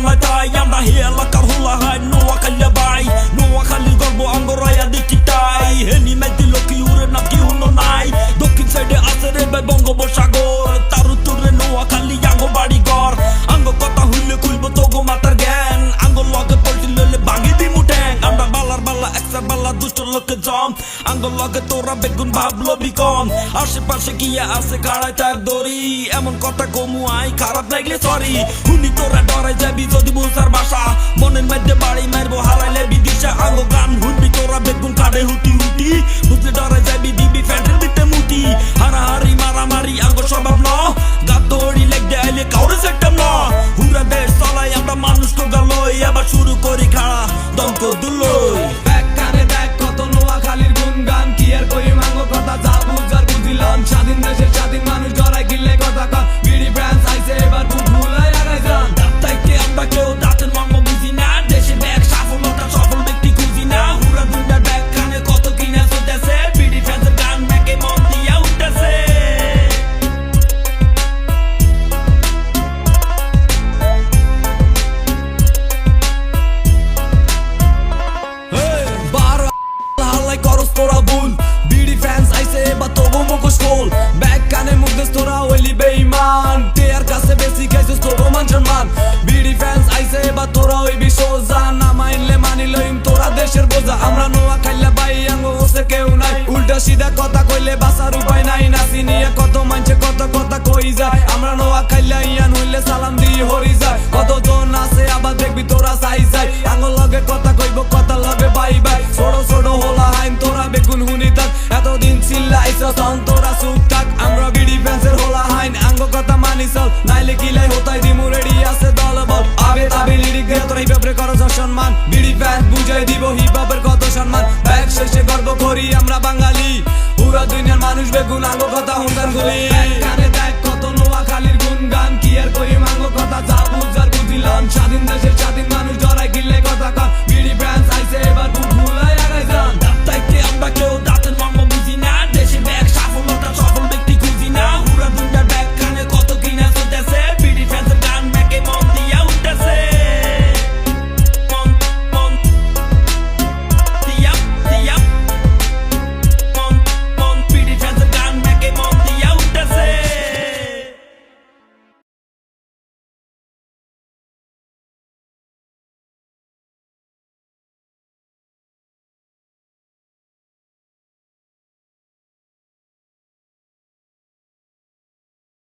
নাই তাই আমরা হে এলাকার হোলা হাই নোয়াখালী বাই নোয়াখালীর গর্ব আঙ্গরাইয়া দেখি তাই হেনি মেদি লোকি উড়ে না কি হুনো নাই দক্ষিণ সাইডে আছে রে ভাই বঙ্গোপসাগর তার উত্তরে নোয়াখালী আঙ্গ বাড়ি ঘর আঙ্গ কথা হইলে খুলবো তোগো মাতার জ্ঞান আঙ্গ লগে পল্টি লইলে ভাঙি দিমু ঠ্যাং আমরা বালার বালা একসার বালা দুষ্ট লোকে জম আঙ্গ লগে তোরা বেগুন ভাবলো বিকম আশেপাশে গিয়া আছে গাড়ায় তার দড়ি এমন কথা কমু আই খারাপ লাগলে সরি হুনি তোরা ডরাই যাবি যদি বুঝার ভাষা মনের মধ্যে বাড়ি মারবো হারাইলে বিদিশা আঙ্গ গান হুনবি তোরা বেগুন কাটে হুটি হুটি বুঝলে ডরাই যাবি দিবি ফ্যান্টের দিতে মুটি হারাহারি মারামারি আঙ্গ স্বভাব ন গাত দড়ি লেগে আইলে কাউরে সেটাম ন হুরা দেশ চলাই আমরা মানুষ তো গালই আবার শুরু করি খাড়া দমক দুলই এক কানে দেখ কত নোয়াখালীর গুনগান কি আর কই মাঙ্গো কথা যা বুঝার বুঝিলাম স্বাধীন দেশের স্বাধীন মানুষ ডরাই গিলে কথা কন বিডি ব্রাঞ্চ আইছে এবার বুক ভুলাই আগাই যান তাইকে আমরা কেউ দাঁতের মর্ম বুঝি না দেশে ব্যাগ সফলতা সফল ব্যক্তি খুঁজি না হুরা দুনিয়ার ব্যাগ কানে কত কিনা চলতেছে বিডি ফ্যান্সের গান ব্যাগে মন দিয়া উঠতেছে তোরা ভুল বিডি ফ্যান্স আইছে এবার তবু মুখোশ খোল ব্যাগ কানে মুখ দেশ তোরা হইলি বেঈমান টেয়ার কাছে বেশি খাইছিস তবু মান সম্মান বিডি ফ্যান্স আইছে এবার তোরা হইবি সোজা না মাইনলে মানি লইম তোরা দেশের বোঝা আমরা নোয়াখালী বাই আঙ্গ হোসে কেউ নাই উল্টা সিধা কথা কইলে বাঁচার উপায় নাই নাচি নিয়ে কত মানছে কত কথা কই যায় আমরা নোয়াখালী ইয়ান হইলে সালাম দিয়ে হরি যায় কত জন আছে আবার দেখবি তোরা চাই যায় আঙ্গ লগে কথা কইব কথা লগে বাই বাই ছোট ছোট হোলা হাইন তোরা বেগুন হুনি থাক এতদিন চিল্লাইছো তখন তোরা চুপ থাক আমরা বিডি ফ্যান্সের হোলা হাইন আঙ্গ কথা মানি চল নাইলে কিলাই হতাই দিমু রেডি আছে দল বল আবে তাবে লিরিক দিয়ে তোরা হিপহপের করো সম্মান বিডি ফ্যান্স বুঝাই দিব হিপহপের কত সম্মান ব্যাগ শেষে গর্ব করি আমরা বাঙালি পুরা দুনিয়ার মানুষ বেগুন আঙ্গ কথা হুঙ্গার গুলি কানে দেখ কত নোয়াখালীর গুনগান কি আর কই আঙ্গ কথা যা বুঝার বুঝিলাম স্বাধীন দেশের স্বাধীন